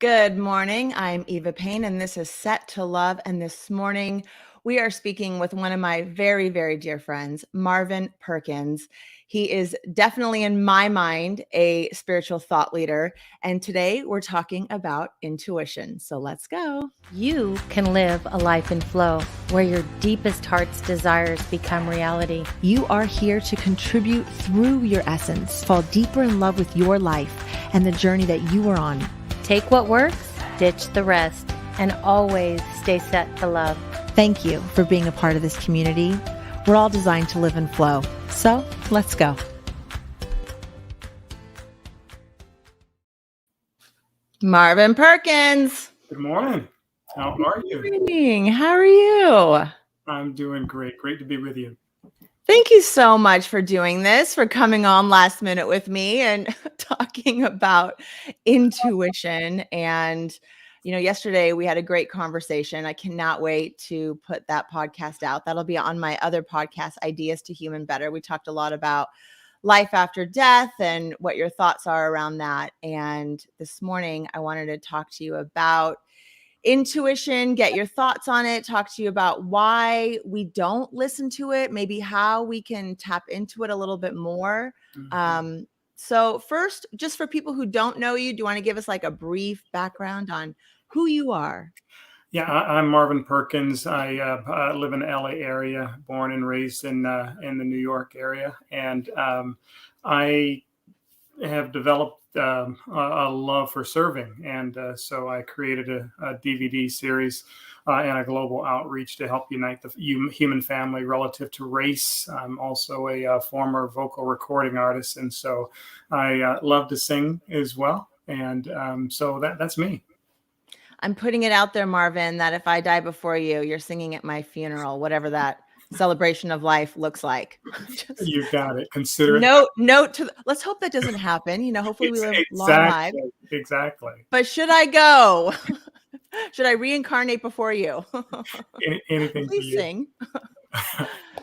Good morning. I'm Eva Payne, and this is Set to Love. And this morning, we are speaking with one of my very, very dear friends, Marvin Perkins. He is definitely, in my mind, a spiritual thought leader. And today, we're talking about intuition. So let's go. You can live a life in flow where your deepest heart's desires become reality. You are here to contribute through your essence, fall deeper in love with your life and the journey that you are on. Take what works, ditch the rest, and always stay set to love. Thank you for being a part of this community. We're all designed to live in flow. So let's go. Marvin Perkins. Good morning. How are you? Good morning. How are you? I'm doing great. Great to be with you. Thank you so much for doing this, for coming on last minute with me and talking about intuition. And, yesterday we had a great conversation. I cannot wait to put that podcast out. That'll be on my other podcast, Ideas to Human Better. We talked a lot about life after death and what your thoughts are around that. And this morning I wanted to talk to you about intuition, get your thoughts on it, talk to you about why we don't listen to it, maybe how we can tap into it a little bit more. So first, just for people who don't know you, do you want to give us like a brief background on who you are? Yeah, I'm Marvin Perkins. I live in the LA area, born and raised in the New York area. And I have developed a love for serving. And so I created a DVD series and a global outreach to help unite the human family relative to race. I'm also a former vocal recording artist. And so I love to sing as well. And so that's me. I'm putting it out there, Marvin, that if I die before you, you're singing at my funeral, whatever that celebration of life looks like. You got it. Consider it. Note to let's hope that doesn't happen. Hopefully we live long lives. Exactly. But should I go? Should I reincarnate before you? Anything Please for you. Sing.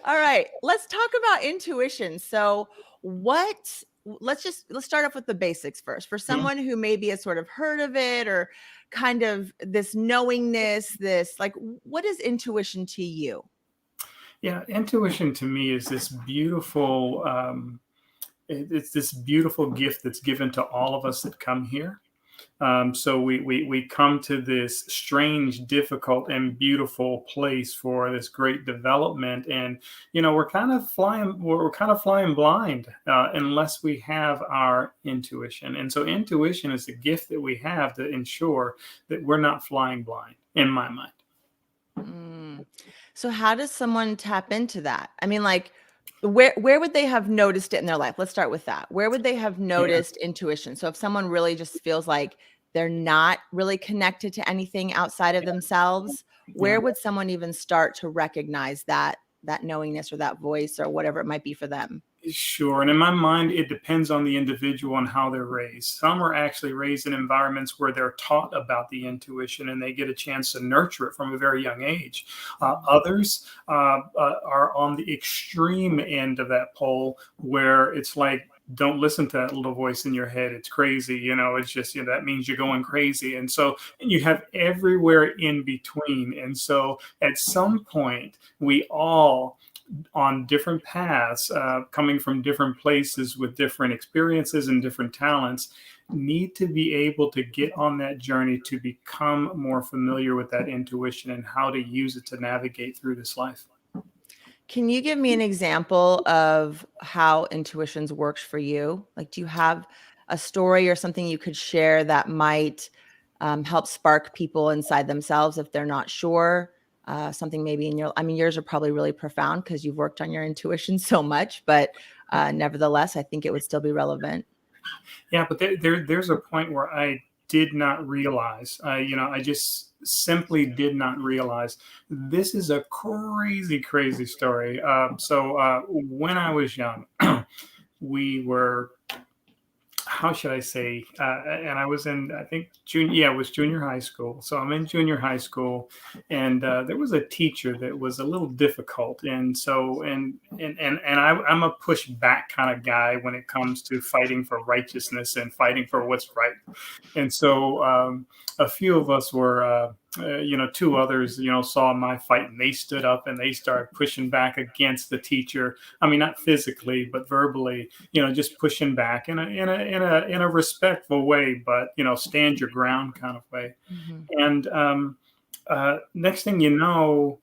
All right, let's talk about intuition. So let's start off with the basics first. For someone who maybe has sort of heard of it or kind of this knowingness, what is intuition to you? Yeah, intuition to me is this beautiful, it's this beautiful gift that's given to all of us that come here. So we come to this strange, difficult, and beautiful place for this great development, and we're kind of flying blind unless we have our intuition. And so intuition is the gift that we have to ensure that we're not flying blind, in my mind. So how does someone tap into that? I mean, where would they have noticed it in their life? Let's start with that. Where would they have noticed intuition? So if someone really just feels like they're not really connected to anything outside of themselves, where would someone even start to recognize that knowingness or that voice or whatever it might be for them? Sure. And in my mind, it depends on the individual and how they're raised. Some are actually raised in environments where they're taught about the intuition and they get a chance to nurture it from a very young age. Others are on the extreme end of that pole where it's like, don't listen to that little voice in your head. It's crazy. It's just, that means you're going crazy. And so you have everywhere in between. And so at some point, we all on different paths, coming from different places with different experiences and different talents, need to be able to get on that journey to become more familiar with that intuition and how to use it to navigate through this life. Can you give me an example of how intuitions works for you? Do you have a story or something you could share that might help spark people inside themselves if they're not sure? Something maybe yours are probably really profound because you've worked on your intuition so much, but nevertheless, I think it would still be relevant. Yeah, but there's a point where I did not realize, I just simply did not realize this is a crazy, crazy story. So when I was young, we were, how should I say, and I was in, I think, it was junior high school. So I'm in junior high school, and there was a teacher that was a little difficult. And so, and I'm a push back kind of guy when it comes to fighting for righteousness and fighting for what's right. And so a few of us were, two others, saw my fight, and they stood up and they started pushing back against the teacher. I mean, not physically, but verbally, just pushing back in a respectful way, but stand your ground kind of way. Mhm. And next thing you know,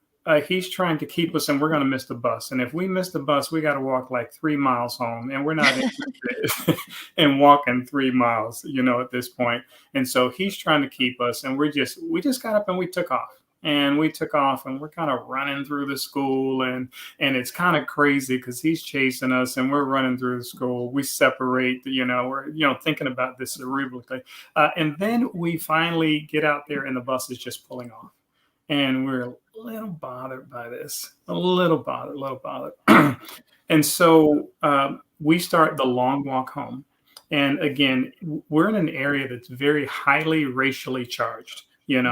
he's trying to keep us, and we're going to miss the bus. And if we miss the bus, we got to walk like 3 miles home, and we're not interested in walking 3 miles, at this point. And so he's trying to keep us, and we just got up and we took off. And we took off, and we're kind of running through the school, and it's kind of crazy because he's chasing us, and we're running through the school. We separate, we're thinking about this cerebrally, and then we finally get out there, and the bus is just pulling off, and we're a little bothered by this, a little bothered. And so we start the long walk home. And again, we're in an area that's very highly racially charged, in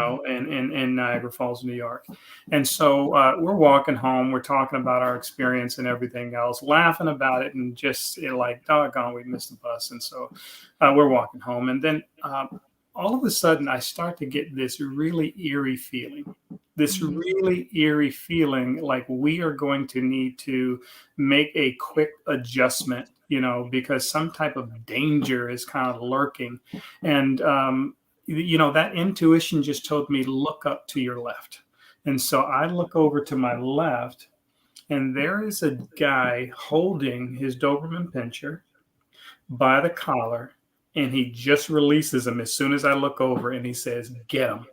Niagara Falls, New York. And so we're walking home, we're talking about our experience and everything else, laughing about it, and just like, doggone, we missed the bus. And so we're walking home. And then all of a sudden, I start to get this really eerie feeling. Like we are going to need to make a quick adjustment, because some type of danger is kind of lurking. And, that intuition just told me, look up to your left. And so I look over to my left, and there is a guy holding his Doberman Pinscher by the collar, and he just releases him as soon as I look over, and he says, get him.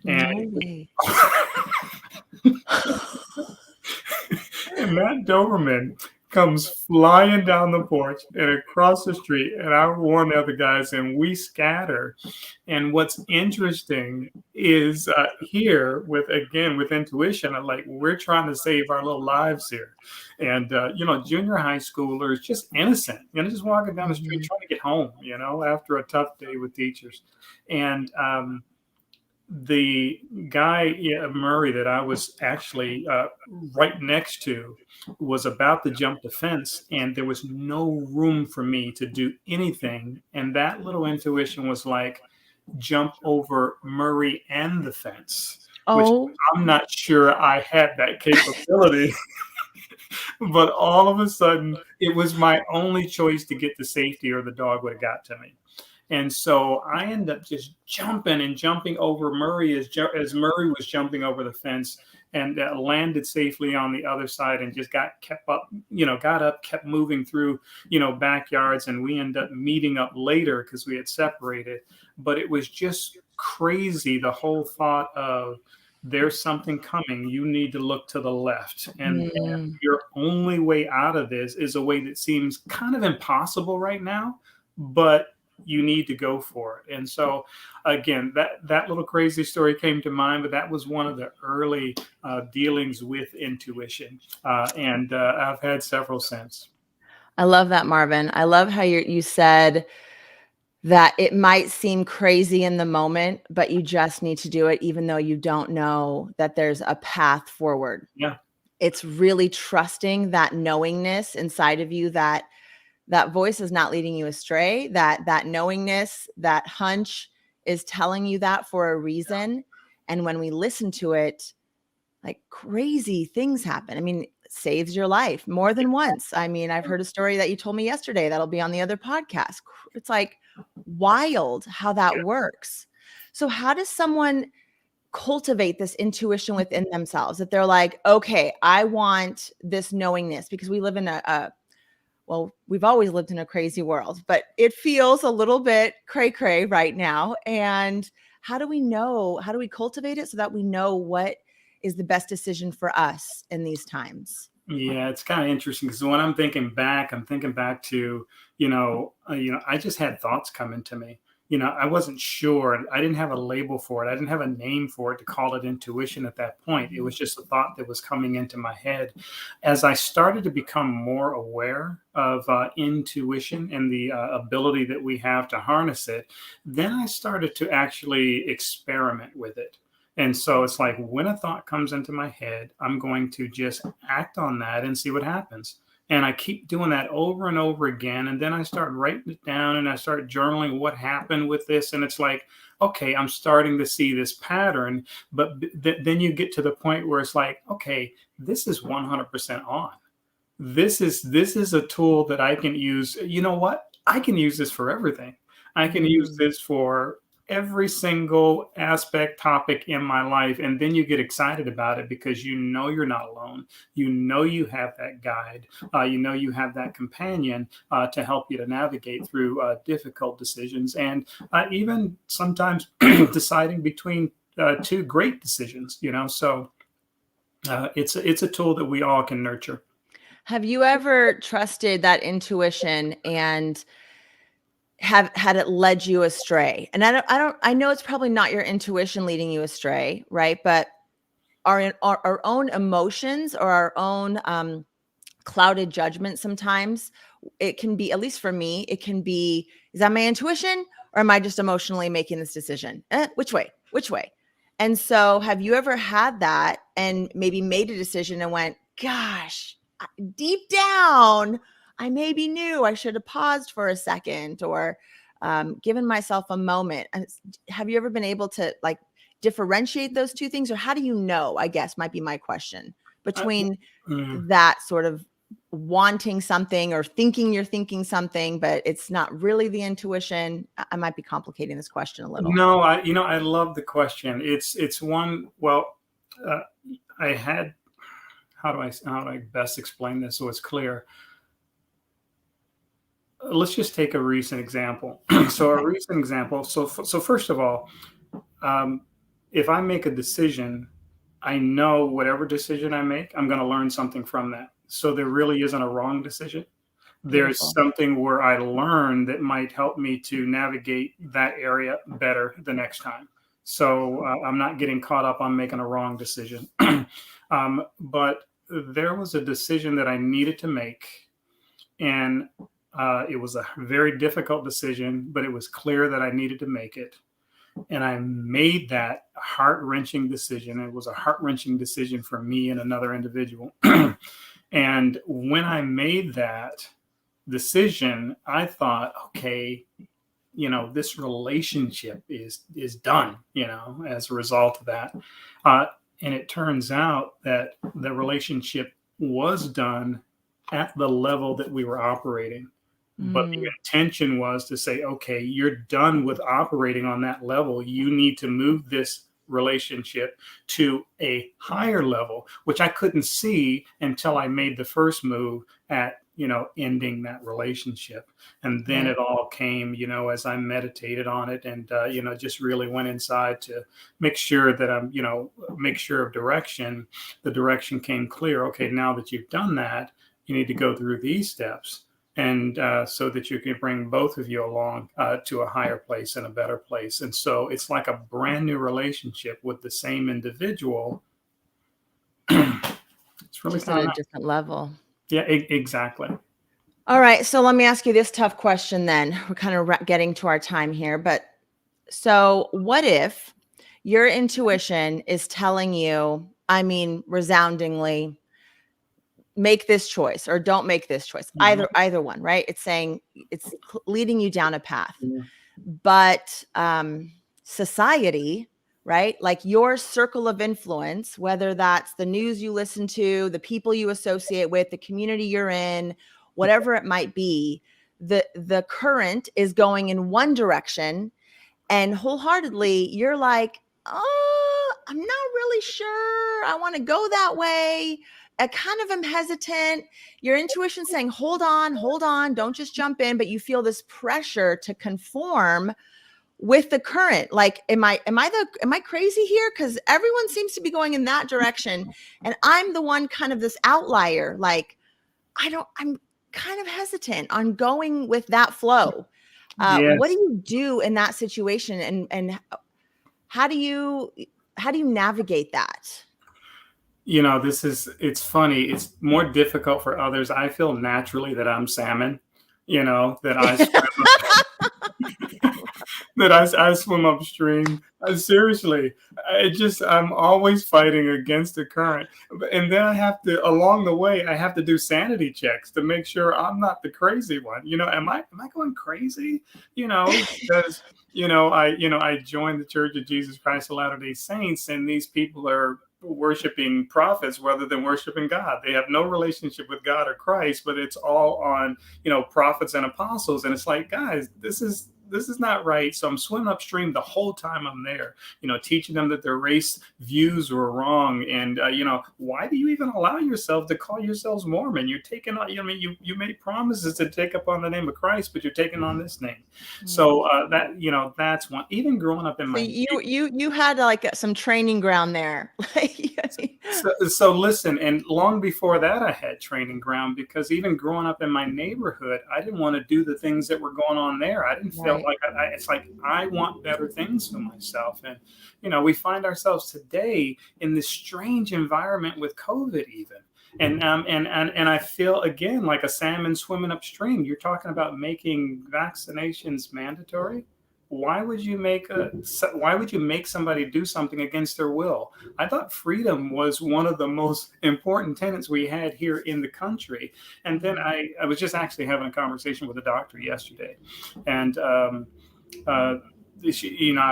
And No way. and that Doberman comes flying down the porch and across the street, and I warn the other guys, and we scatter. And what's interesting is here with intuition, I'm like, we're trying to save our little lives here. And, junior high schoolers, just innocent, just walking down the street trying to get home, after a tough day with teachers. And the guy, Murray, that I was actually right next to was about to jump the fence, and there was no room for me to do anything. And that little intuition was like, jump over Murray and the fence, which Oh, I'm not sure I had that capability. But all of a sudden, it was my only choice to get to safety, or the dog would have got to me. And so I end up just jumping over Murray as Murray was jumping over the fence, and landed safely on the other side, and just got up, kept moving through, backyards. And we end up meeting up later because we had separated. But it was just crazy, the whole thought of, there's something coming. You need to look to the left. And your only way out of this is a way that seems kind of impossible right now, but you need to go for it. And so again, that little crazy story came to mind, but that was one of the early dealings with intuition. And I've had several since. I love that, Marvin. I love how you said that it might seem crazy in the moment, but you just need to do it, even though you don't know that there's a path forward. Yeah. It's really trusting that knowingness inside of you, that voice is not leading you astray, that knowingness, that hunch is telling you that for a reason. And when we listen to it, like, crazy things happen. I mean, it saves your life more than once. I mean, I've heard a story that you told me yesterday that'll be on the other podcast. It's like wild how that works. So how does someone cultivate this intuition within themselves? If they're like, okay, I want this knowingness, because we live in well, we've always lived in a crazy world, but it feels a little bit cray-cray right now. And how do we cultivate it so that we know what is the best decision for us in these times? Yeah, it's kind of interesting because when I'm thinking back to, I just had thoughts coming to me. I wasn't sure. I didn't have a label for it. I didn't have a name for it to call it intuition at that point. It was just a thought that was coming into my head. As I started to become more aware of intuition and the ability that we have to harness it, then I started to actually experiment with it. And so it's like, when a thought comes into my head, I'm going to just act on that and see what happens. And I keep doing that over and over again. And then I start writing it down and I start journaling what happened with this. And it's like, okay, I'm starting to see this pattern. But then you get to the point where it's like, okay, this is 100% on. This is a tool that I can use. You know what? I can use this for everything. I can use this for every single aspect, topic in my life. And then you get excited about it because you know you're not alone. You know you have that guide. You know you have that companion to help you to navigate through difficult decisions, and even sometimes deciding between two great decisions. So it's a tool that we all can nurture. Have you ever trusted that intuition and have had it led you astray? And I know it's probably not your intuition leading you astray, right? But our own emotions or our own clouded judgment sometimes, it can be, at least for me, it can be, is that my intuition or am I just emotionally making this decision? Which way? And so have you ever had that and maybe made a decision and went, gosh, deep down, I maybe knew I should have paused for a second or given myself a moment. Have you ever been able to like differentiate those two things, or how do you know, I guess might be my question, between that sort of wanting something or thinking you're thinking something, but it's not really the intuition? I might be complicating this question a little. No, I love the question. It's one, well, I had, how do I best explain this so it's clear? Let's just take a recent example. So a recent example. So first of all, if I make a decision, I know whatever decision I make, I'm going to learn something from that. So there really isn't a wrong decision. There's Beautiful. something where I learn that might help me to navigate that area better the next time. So I'm not getting caught up on making a wrong decision. But there was a decision that I needed to make, and it was a very difficult decision, but it was clear that I needed to make it. And I made that heart-wrenching decision. It was a heart-wrenching decision for me and another individual. And when I made that decision, I thought, okay, this relationship is done, as a result of that. And it turns out that the relationship was done at the level that we were operating. But the intention was to say, okay, you're done with operating on that level. You need to move this relationship to a higher level, which I couldn't see until I made the first move at, ending that relationship. And then it all came, as I meditated on it and, just really went inside to make sure that I'm, make sure of direction. The direction came clear. Okay, now that you've done that, you need to go through these steps. And so that you can bring both of you along to a higher place and a better place. And so it's like a brand new relationship with the same individual. It's really just at a different level. Yeah, exactly. All right. So let me ask you this tough question then. We're kind of getting to our time here. But so what if your intuition is telling you, I mean, resoundingly, make this choice or don't make this choice, either one, right? It's saying it's leading you down a path, but society, right? Like your circle of influence, whether that's the news you listen to, the people you associate with, the community you're in, whatever it might be, the current is going in one direction, and wholeheartedly you're like, oh, I'm not really sure I want to go that way. I kind of am hesitant. Your intuition saying, hold on, don't just jump in, but you feel this pressure to conform with the current. Like, am I crazy here? Because everyone seems to be going in that direction, and I'm the one kind of this outlier. Like, I'm kind of hesitant on going with that flow. Yes. What do you do in that situation, and how do you navigate that? It's funny. It's more difficult for others. I feel naturally that I'm salmon, that I swim. that I swim upstream. Seriously, I'm always fighting against the current. And then I have to, along the way, I have to do sanity checks to make sure I'm not the crazy one. Am I going crazy? Because I joined the Church of Jesus Christ of Latter-day Saints, and these people are worshiping prophets rather than worshiping God. They have no relationship with God or Christ, but it's all on, prophets and apostles. And it's like, guys, this is not right. So I'm swimming upstream the whole time I'm there, teaching them that their race views were wrong. And, why do you even allow yourself to call yourselves Mormon? You're taking on, you made promises to take up on the name of Christ, but you're taking on this name. So that's one. Even growing up in So my you had like some training ground there. So listen, and long before that, I had training ground, because even growing up in my neighborhood, I didn't want to do the things that were going on there. I didn't feel like it's like I want better things for myself. And we find ourselves today in this strange environment with COVID, even. And I feel again like a salmon swimming upstream. You're talking about making vaccinations mandatory. Why would you make somebody do something against their will? I thought freedom was one of the most important tenets we had here in the country. And then I was just actually having a conversation with a doctor yesterday, and I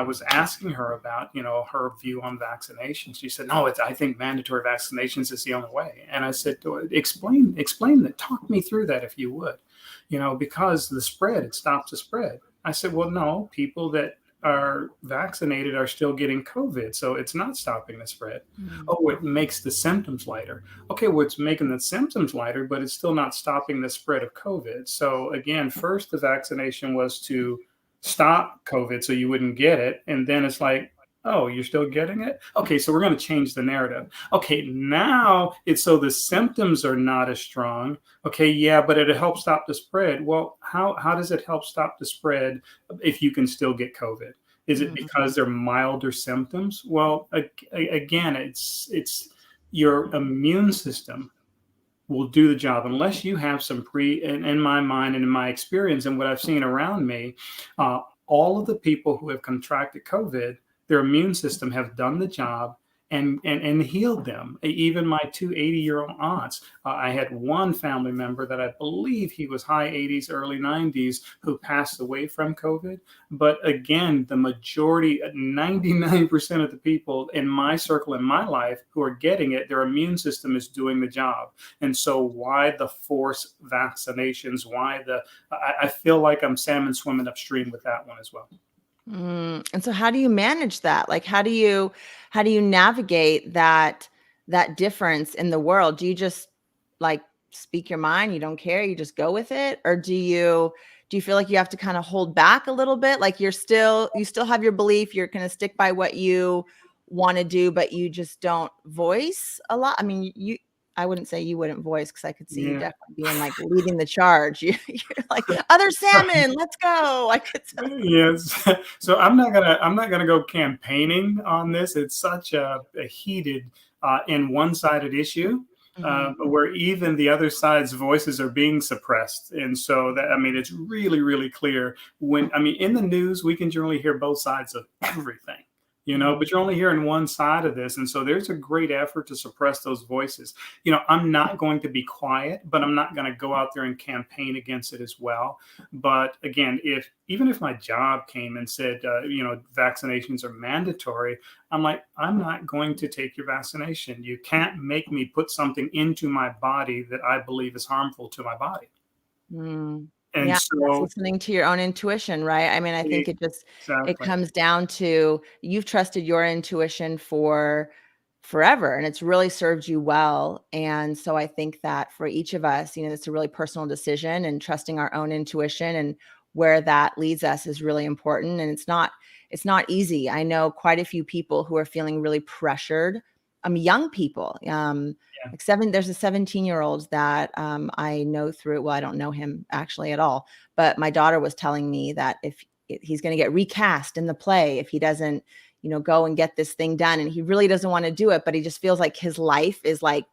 was asking her about, her view on vaccinations. She said, no, I think mandatory vaccinations is the only way. And I said, explain that. Talk me through that if you would, because the spread, it stops the spread. I said, well, no, people that are vaccinated are still getting COVID, so it's not stopping the spread. Oh, it makes the symptoms lighter. Okay, well, it's making the symptoms lighter, but it's still not stopping the spread of COVID. So again, first the vaccination was to stop COVID so you wouldn't get it. And then it's like, oh, you're still getting it? Okay, so we're going to change the narrative. Okay, now it's so the symptoms are not as strong. Okay, yeah, but it helps stop the spread. Well, how does it help stop the spread if you can still get COVID? Is it because they're milder symptoms? Well, again, it's your immune system will do the job unless you have some in my mind and in my experience and what I've seen around me, all of the people who have contracted COVID, their immune system have done the job and healed them. Even my two 80-year-old aunts. I had one family member that I believe he was high 80s, early 90s, who passed away from COVID. But again, the majority, 99% of the people in my circle, in my life, who are getting it, their immune system is doing the job. And so why the forced vaccinations? I feel like I'm salmon swimming upstream with that one as well. And so how do you manage that? Like, how do you navigate that difference in the world? Do you just like speak your mind? You don't care. You just go with it. Or do you feel like you have to kind of hold back a little bit? Like you still have your belief. You're going to stick by what you want to do, but you just don't voice a lot. I mean, I wouldn't say you wouldn't voice, because I could see you definitely being like leading the charge. You're like, other salmon, let's go. I could tell. Yes. So I'm not gonna go campaigning on this. It's such a heated and one-sided issue, where even the other side's voices are being suppressed. And so it's really, really clear in the news, we can generally hear both sides of everything. But you're only hearing one side of this. And so there's a great effort to suppress those voices. I'm not going to be quiet, but I'm not going to go out there and campaign against it as well. But again, even if my job came and said, vaccinations are mandatory, I'm like, I'm not going to take your vaccination. You can't make me put something into my body that I believe is harmful to my body. And so listening to your own intuition, right? I mean, I think it comes down to, you've trusted your intuition for forever, and it's really served you well. And so I think that for each of us, it's a really personal decision, and trusting our own intuition and where that leads us is really important. And it's not easy. I know quite a few people who are feeling really pressured. Young people, there's a 17-year-old that I know through. Well, I don't know him actually at all, but my daughter was telling me that if he's going to get recast in the play, if he doesn't, go and get this thing done, and he really doesn't want to do it, but he just feels like his life is like,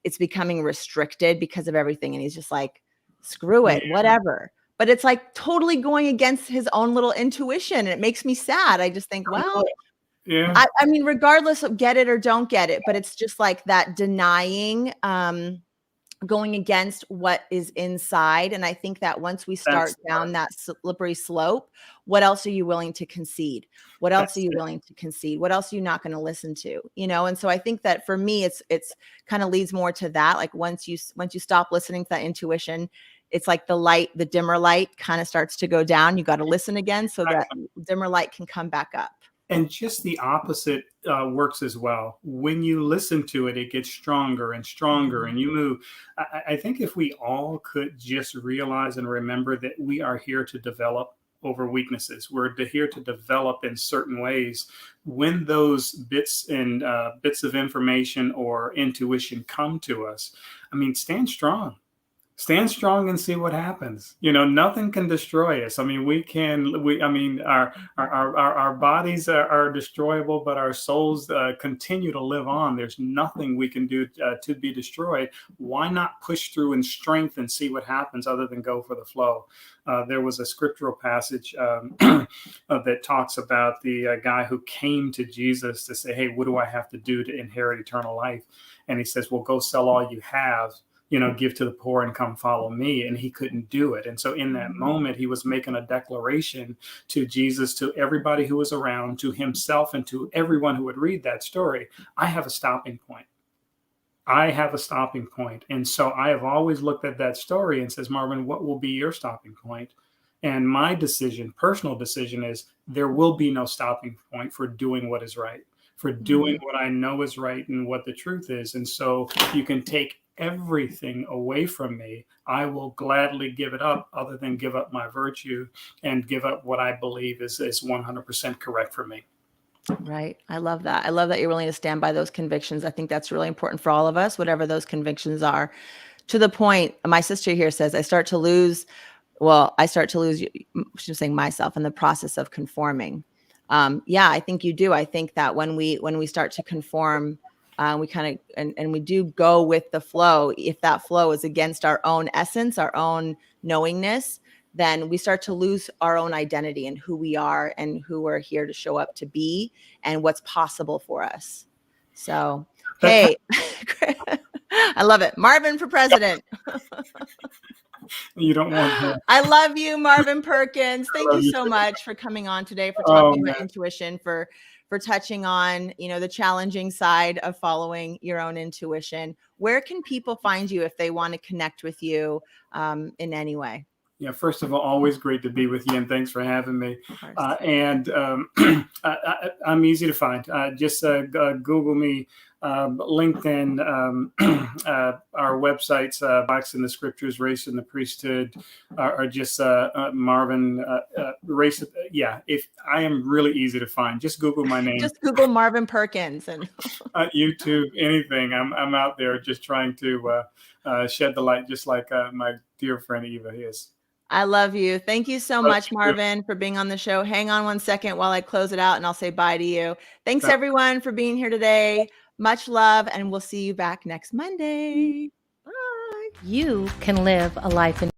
it's becoming restricted because of everything. And he's just like, screw it, whatever. but it's like totally going against his own little intuition. And it makes me sad. I just think, well, Yeah. I mean, regardless of get it or don't get it, but it's just like that denying, going against what is inside. And I think that once we start That's down that slippery slope, what else are you willing to concede? What else are you willing to concede? What else are you not going to listen to? You know? And so I think that for me, it's kind of leads more to that. Like once you stop listening to that intuition, it's like the dimmer light kind of starts to go down. You got to listen again so that dimmer light can come back up. And just the opposite works as well. When you listen to it, it gets stronger and stronger, and you move. I think if we all could just realize and remember that we are here to develop over weaknesses, we're here to develop in certain ways. When those bits of information or intuition come to us, I mean, stand strong. Stand strong and see what happens. You know, nothing can destroy us. I mean, our bodies are destroyable, but our souls continue to live on. There's nothing we can do to be destroyed. Why not push through in strength and see what happens other than go for the flow? There was a scriptural passage that talks about the guy who came to Jesus to say, hey, what do I have to do to inherit eternal life? And he says, well, go sell all you have, you know, give to the poor and come follow me. And he couldn't do it. And so in that moment, he was making a declaration to Jesus, to everybody who was around, to himself, and to everyone who would read that story. I have a stopping point. I have a stopping point. And so I have always looked at that story and says, Marvin, what will be your stopping point? And my decision, personal decision, is there will be no stopping point for doing what is right, for doing what I know is right and what the truth is. And so you can take everything away from me. I will gladly give it up, other than give up my virtue and give up what I believe is 100% correct for me. Right. I love that. I love that you're willing to stand by those convictions. I think that's really important for all of us, whatever those convictions are. To the point, my sister here says, I start to lose, she was saying myself, in the process of conforming. Yeah, I think you do. I think that when we start to conform, we kind of, and we do go with the flow. If that flow is against our own essence, our own knowingness, then we start to lose our own identity and who we are and who we're here to show up to be and what's possible for us. So, hey, I love it. Marvin for president. You don't want that. I love you, Marvin Perkins. Thank you so much for coming on today, for talking about intuition, for touching on, you know, the challenging side of following your own intuition. Where can people find you if they want to connect with you in any way? Yeah, first of all, always great to be with you, and thanks for having me. I'm easy to find. Just Google me, LinkedIn, our websites, Box in the Scriptures, Race in the Priesthood, or just Marvin, Race. Yeah, if I am really easy to find, just Google my name. Just Google Marvin Perkins and YouTube, anything. I'm out there just trying to shed the light, just like my dear friend Eva is. I love you. Thank you so much, Marvin, for being on the show. Hang on one second while I close it out and I'll say bye to you. Thanks, everyone, for being here today. Much love, and we'll see you back next Monday. Bye. You can live a life in